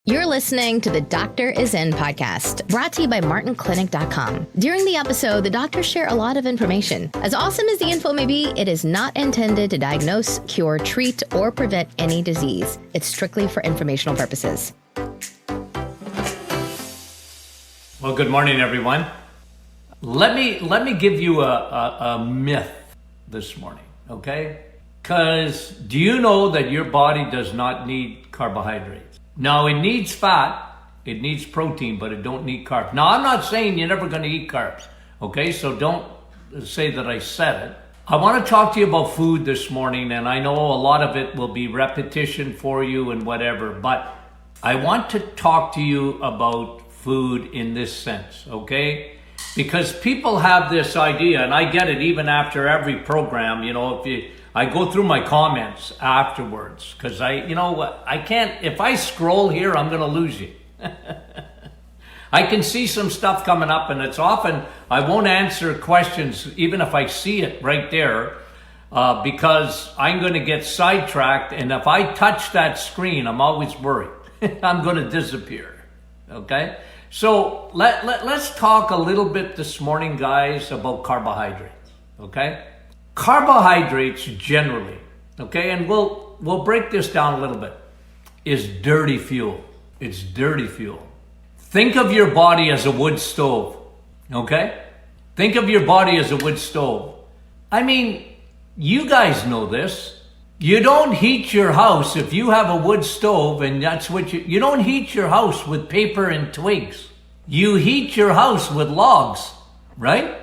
You're listening to the Doctor Is In podcast, brought to you by MartinClinic.com. During the episode, the doctors share a lot of information. As awesome as the info may be, it is not intended to diagnose, cure, treat, or prevent any disease. It's strictly for informational purposes. Well, good morning, everyone. Let me give you a myth this morning, okay? Because do you know that your body does not need carbohydrates? Now, it needs fat, it needs protein, but it don't need carbs. Now, I'm not saying you're never going to eat carbs, okay? So don't say that I said it. I want to talk to you about food this morning, and I know a lot of it will be repetition for you and whatever, but I want to talk to you about food in this sense, okay? Because people have this idea, and I get it even after every program, you know, I go through my comments afterwards because I can't, if I scroll here, I'm going to lose you. I can see some stuff coming up, and it's often, I won't answer questions even if I see it right there because I'm going to get sidetracked. And if I touch that screen, I'm always worried. I'm going to disappear. Okay. So let's talk a little bit this morning, guys, about carbohydrates. Okay. Carbohydrates generally, okay, and we'll break this down a little bit, is dirty fuel. It's dirty fuel. Think of your body as a wood stove, okay? Think of your body as a wood stove. I mean, you guys know this. You don't heat your house if you have a wood stove, and that's what you don't heat your house with paper and twigs. You heat your house with logs, right?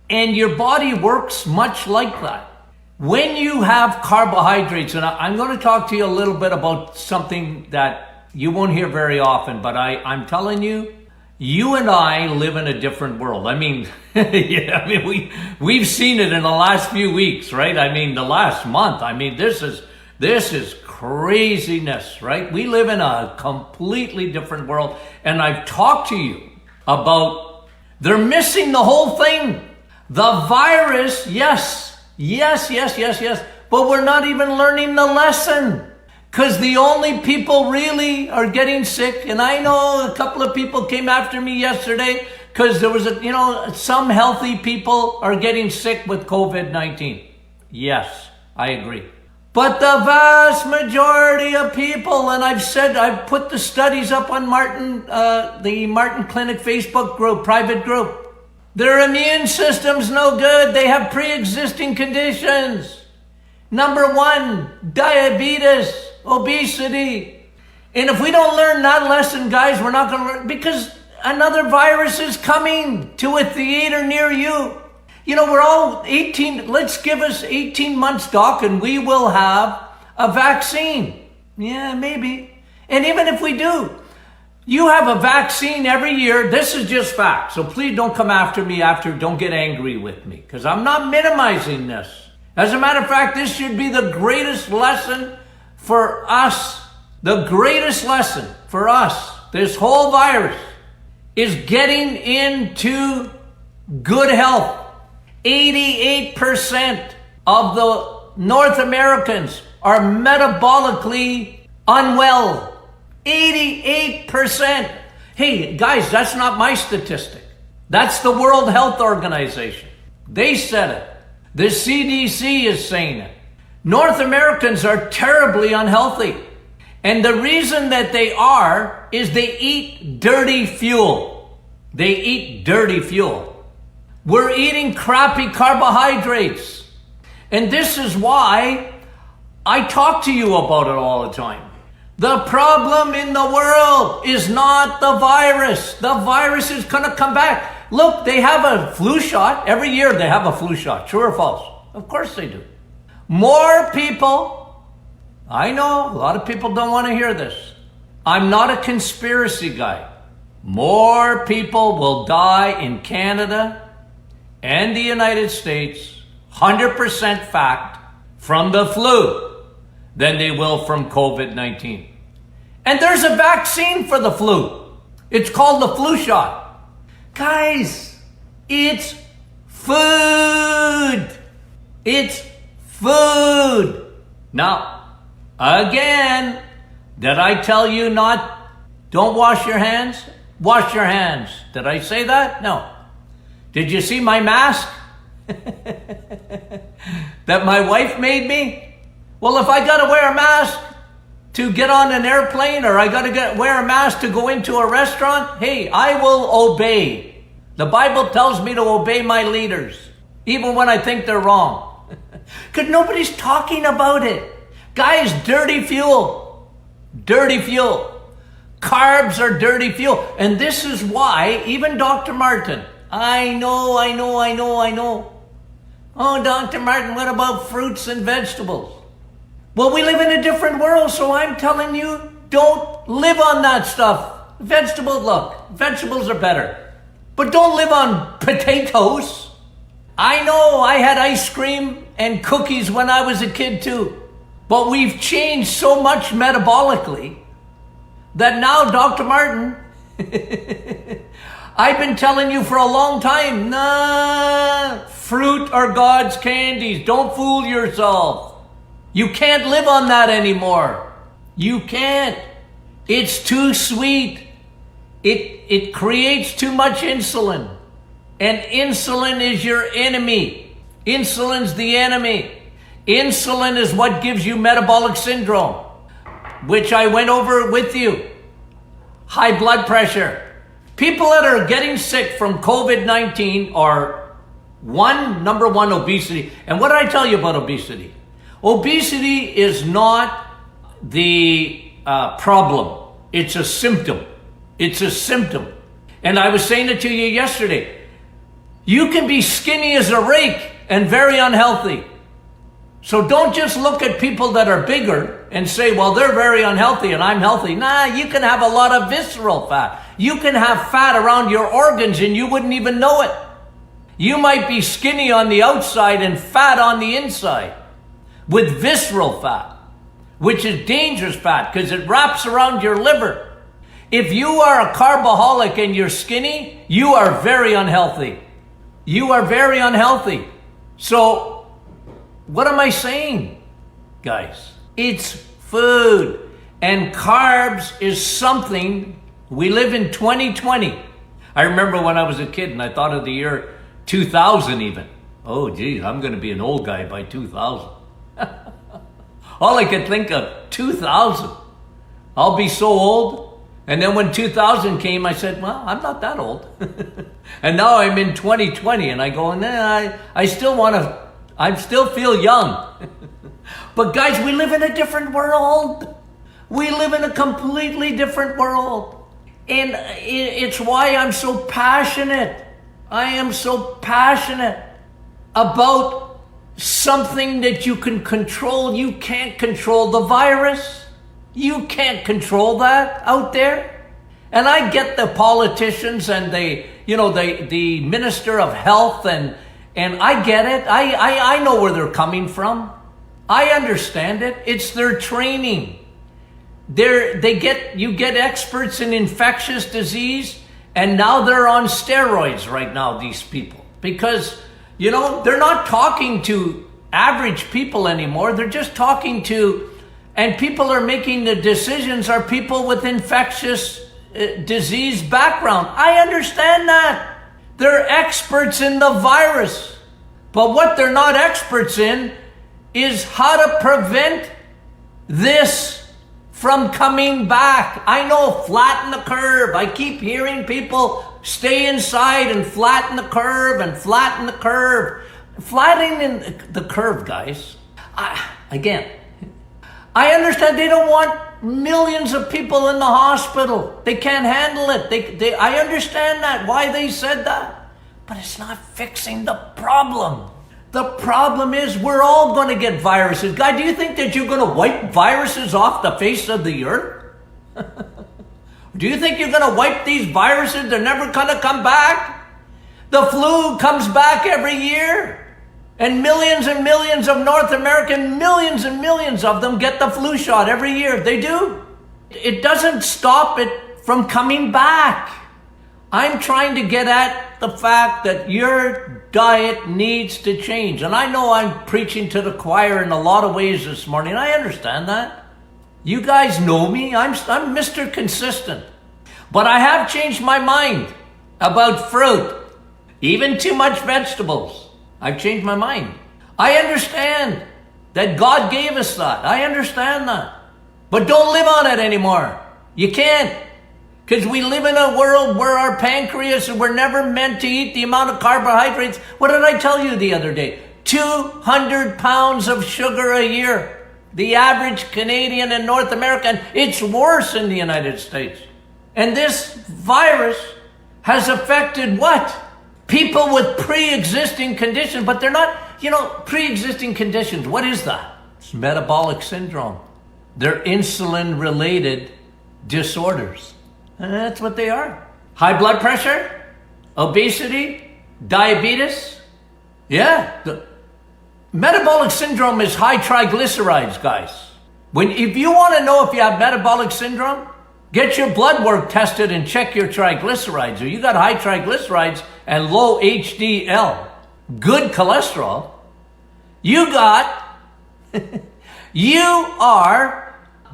And your body works much like that. When you have carbohydrates, and I'm going to talk to you a little bit about something that you won't hear very often, but I'm telling you, you and I live in a different world. I mean, we've seen it in the last few weeks, right? I mean, the last month. I mean, this is craziness, right? We live in a completely different world. And I've talked to you about, they're missing the whole thing. The virus, yes, but we're not even learning the lesson because the only people really are getting sick, and I know a couple of people came after me yesterday because there was some healthy people are getting sick with COVID-19. Yes, I agree. But the vast majority of people, and I've put the studies up on the Martin Clinic Facebook group, private group. Their immune system's no good. They have pre-existing conditions. Number one, diabetes, obesity. And if we don't learn that lesson, guys, we're not going to learn, because another virus is coming to a theater near you. You know, we're all 18, let's give us 18 months, doc, and we will have a vaccine. Yeah, maybe. And even if we do, you have a vaccine every year. This is just fact. So please don't come after me don't get angry with me, because I'm not minimizing this. As a matter of fact, this should be the greatest lesson for us. The greatest lesson for us, this whole virus, is getting into good health. 88% of the North Americans are metabolically unwell. 88%. Hey, guys, that's not my statistic. That's the World Health Organization. They said it. The CDC is saying it. North Americans are terribly unhealthy. And the reason that they are is they eat dirty fuel. They eat dirty fuel. We're eating crappy carbohydrates. And this is why I talk to you about it all the time. The problem in the world is not the virus. The virus is going to come back. Look, they have a flu shot. Every year they have a flu shot. True or false? Of course they do. More people, I know a lot of people don't want to hear this. I'm not a conspiracy guy. More people will die in Canada and the United States, 100% fact, from the flu than they will from COVID-19. And there's a vaccine for the flu. It's called the flu shot. Guys, it's food. It's food. Now, again, did I tell you not Don't wash your hands? Wash your hands. Did I say that? No. Did you see my mask that my wife made me? Well, if I got to wear a mask to get on an airplane, or I got to wear a mask to go into a restaurant, hey, I will obey. The Bible tells me to obey my leaders, even when I think they're wrong. Because nobody's talking about it. Guys, dirty fuel. Dirty fuel. Carbs are dirty fuel. And this is why even Dr. Martin, I know. Oh, Dr. Martin, what about fruits and vegetables? Well, we live in a different world, so I'm telling you, don't live on that stuff. Vegetables are better. But don't live on potatoes. I know I had ice cream and cookies when I was a kid too. But we've changed so much metabolically that now, Dr. Martin, I've been telling you for a long time, nah, fruit are God's candies. Don't fool yourself. You can't live on that anymore. You can't. It's too sweet. It creates too much insulin. And insulin is your enemy. Insulin's the enemy. Insulin is what gives you metabolic syndrome, which I went over with you. High blood pressure. People that are getting sick from COVID-19 are number one, obesity. And what did I tell you about obesity? Obesity is not the problem. It's a symptom. It's a symptom. And I was saying it to you yesterday. You can be skinny as a rake and very unhealthy. So don't just look at people that are bigger and say, well, they're very unhealthy and I'm healthy. Nah, you can have a lot of visceral fat. You can have fat around your organs and you wouldn't even know it. You might be skinny on the outside and fat on the inside with visceral fat, which is dangerous fat because it wraps around your liver. If you are a carboholic and you're skinny, you are very unhealthy. You are very unhealthy. So what am I saying, guys? It's food. And carbs is something. We live in 2020. I remember when I was a kid and I thought of the year 2000 even. Oh, geez, I'm going to be an old guy by 2000. All I could think of, 2000. I'll be so old. And then when 2000 came, I said, well, I'm not that old. And now I'm in 2020 and I go, nah, I still feel young. But guys, we live in a different world. We live in a completely different world. And it's why I'm so passionate. I am so passionate about something that you can control. You can't control the virus. You can't control that out there. And I get the politicians and the Minister of Health and I get it. I know where they're coming from. I understand it. It's their training. You get experts in infectious disease, and now they're on steroids right now, these people. Because, they're not talking to average people anymore. They're just talking to, and people are making the decisions are people with infectious disease background. I understand that. They're experts in the virus. But what they're not experts in is how to prevent this from coming back. I know, flatten the curve. I keep hearing people stay inside and flatten the curve and flatten the curve. Flattening the curve, guys. I understand they don't want millions of people in the hospital. They can't handle it. I understand that, why they said that. But it's not fixing the problem. The problem is we're all going to get viruses. Guy, do you think that you're going to wipe viruses off the face of the earth? Do you think you're going to wipe these viruses? They're never going to come back. The flu comes back every year. And millions of North American, millions and millions of them get the flu shot every year. They do. It doesn't stop it from coming back. I'm trying to get at the fact that your diet needs to change. And I know I'm preaching to the choir in a lot of ways this morning. I understand that. You guys know me. I'm Mr. Consistent. But I have changed my mind about fruit, even too much vegetables. I've changed my mind. I understand that God gave us that. I understand that. But don't live on it anymore. You can't. Because we live in a world where our pancreas, we're never meant to eat the amount of carbohydrates. What did I tell you the other day? 200 pounds of sugar a year. The average Canadian in North America, and it's worse in the United States. And this virus has affected what? People with pre-existing conditions, but they're not, pre-existing conditions. What is that? It's metabolic syndrome. They're insulin-related disorders. And that's what they are. High blood pressure, obesity, diabetes. Yeah. The metabolic syndrome is high triglycerides, guys. If you want to know if you have metabolic syndrome, get your blood work tested and check your triglycerides. If you got high triglycerides and low HDL, good cholesterol, you are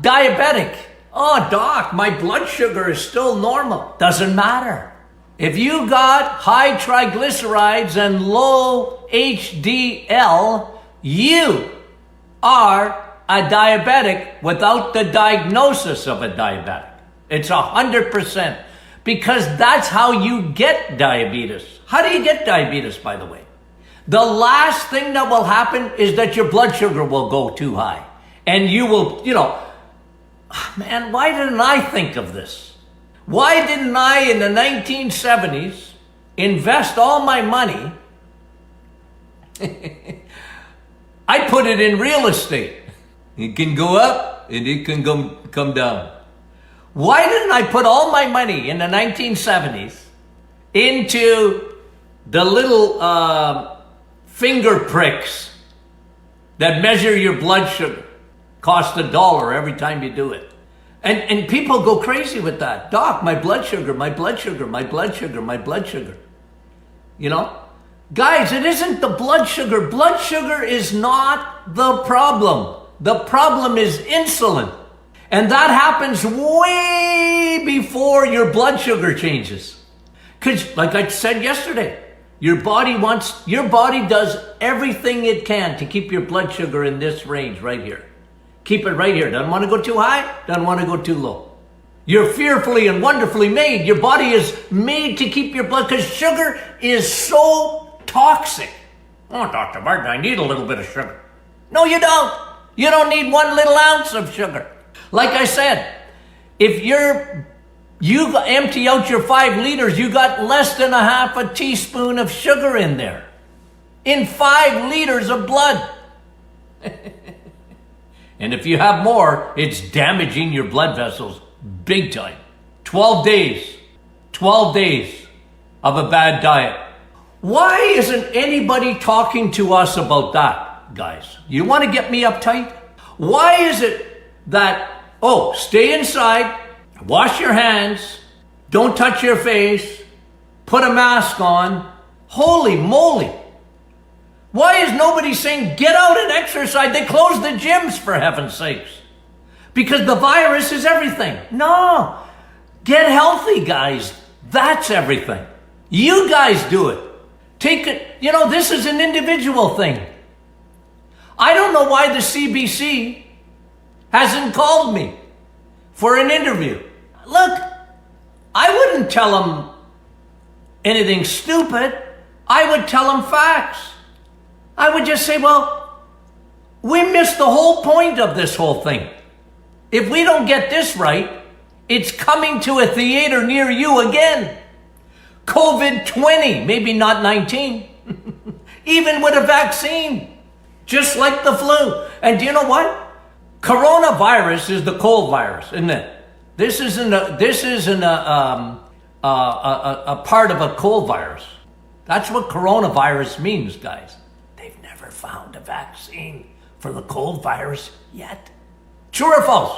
diabetic. Oh, doc, my blood sugar is still normal. Doesn't matter. If you got high triglycerides and low HDL, you are a diabetic without the diagnosis of a diabetic. It's 100%. Because that's how you get diabetes. How do you get diabetes, by the way? The last thing that will happen is that your blood sugar will go too high. And you will, man, why didn't I think of this? Why didn't I, in the 1970s, invest all my money? I put it in real estate. It can go up and it can come down. Why didn't I put all my money in the 1970s into the little finger pricks that measure your blood sugar? Cost $1 every time you do it. And people go crazy with that. Doc, my blood sugar, my blood sugar, my blood sugar, my blood sugar. Guys, it isn't the blood sugar. Blood sugar is not the problem. The problem is insulin. And that happens way before your blood sugar changes. Because, like I said yesterday, your body does everything it can to keep your blood sugar in this range right here. Keep it right here. Doesn't want to go too high, doesn't want to go too low. You're fearfully and wonderfully made. Your body is made to keep your blood, because sugar is so toxic. Oh, Dr. Martin, I need a little bit of sugar. No, you don't. You don't need 1 little ounce of sugar. Like I said, if you empty out your 5 liters, you got less than a half a teaspoon of sugar in there. In 5 liters of blood. And if you have more, it's damaging your blood vessels big time. 12 days of a bad diet. Why isn't anybody talking to us about that, guys? You want to get me uptight? Why is it that, stay inside, wash your hands, don't touch your face, put a mask on? Holy moly. Why is nobody saying, get out and exercise? They closed the gyms, for heaven's sakes. Because the virus is everything. No. Get healthy, guys. That's everything. You guys do it. Take it. This is an individual thing. I don't know why the CBC hasn't called me for an interview. Look, I wouldn't tell them anything stupid. I would tell them facts. I would just say, we missed the whole point of this whole thing. If we don't get this right, it's coming to a theater near you again. COVID-20, maybe not 19, even with a vaccine, just like the flu. And do you know what? Coronavirus is the cold virus, isn't it? This isn't a part of a cold virus. That's what coronavirus means, guys. They've never found a vaccine for the cold virus yet. True or false?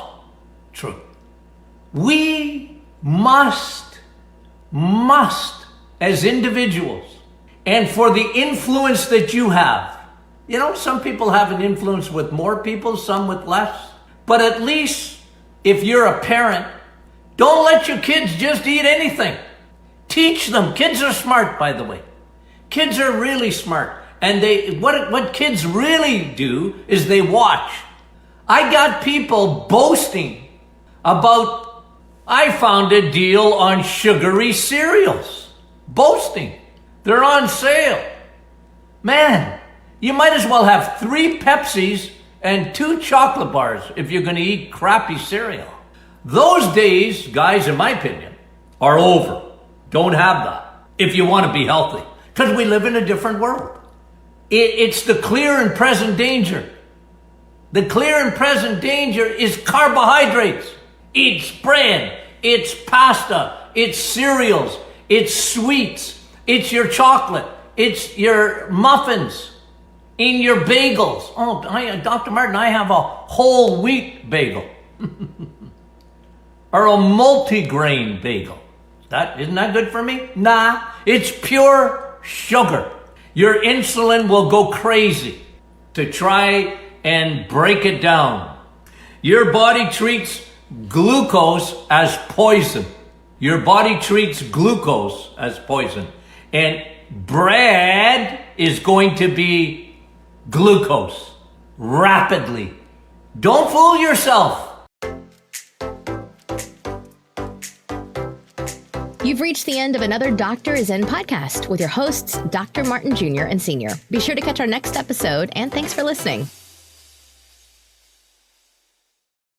True. We must, as individuals, and for the influence that you have, some people have an influence with more people, some with less, but at least if you're a parent, Don't let your kids just eat anything. Teach them. Kids are smart, by the way. Kids are really smart. And what kids really do is they watch. I got people boasting about, I found a deal on sugary cereals. Boasting. They're on sale. Man, you might as well have 3 Pepsis and 2 chocolate bars if you're going to eat crappy cereal. Those days, guys, in my opinion, are over. Don't have that if you want to be healthy, because we live in a different world. It's the clear and present danger. The clear and present danger is carbohydrates. It's bread, it's pasta, it's cereals, it's sweets, it's your chocolate, it's your muffins, in your bagels. Oh, Dr. Martin, I have a whole wheat bagel. Or a multi-grain bagel. Isn't that good for me? Nah, it's pure sugar. Your insulin will go crazy to try and break it down. Your body treats glucose as poison. Your body treats glucose as poison. And bread is going to be glucose rapidly. Don't fool yourself. You've reached the end of another Doctor is In podcast with your hosts, Dr. Martin Jr. and Sr. Be sure to catch our next episode, and thanks for listening.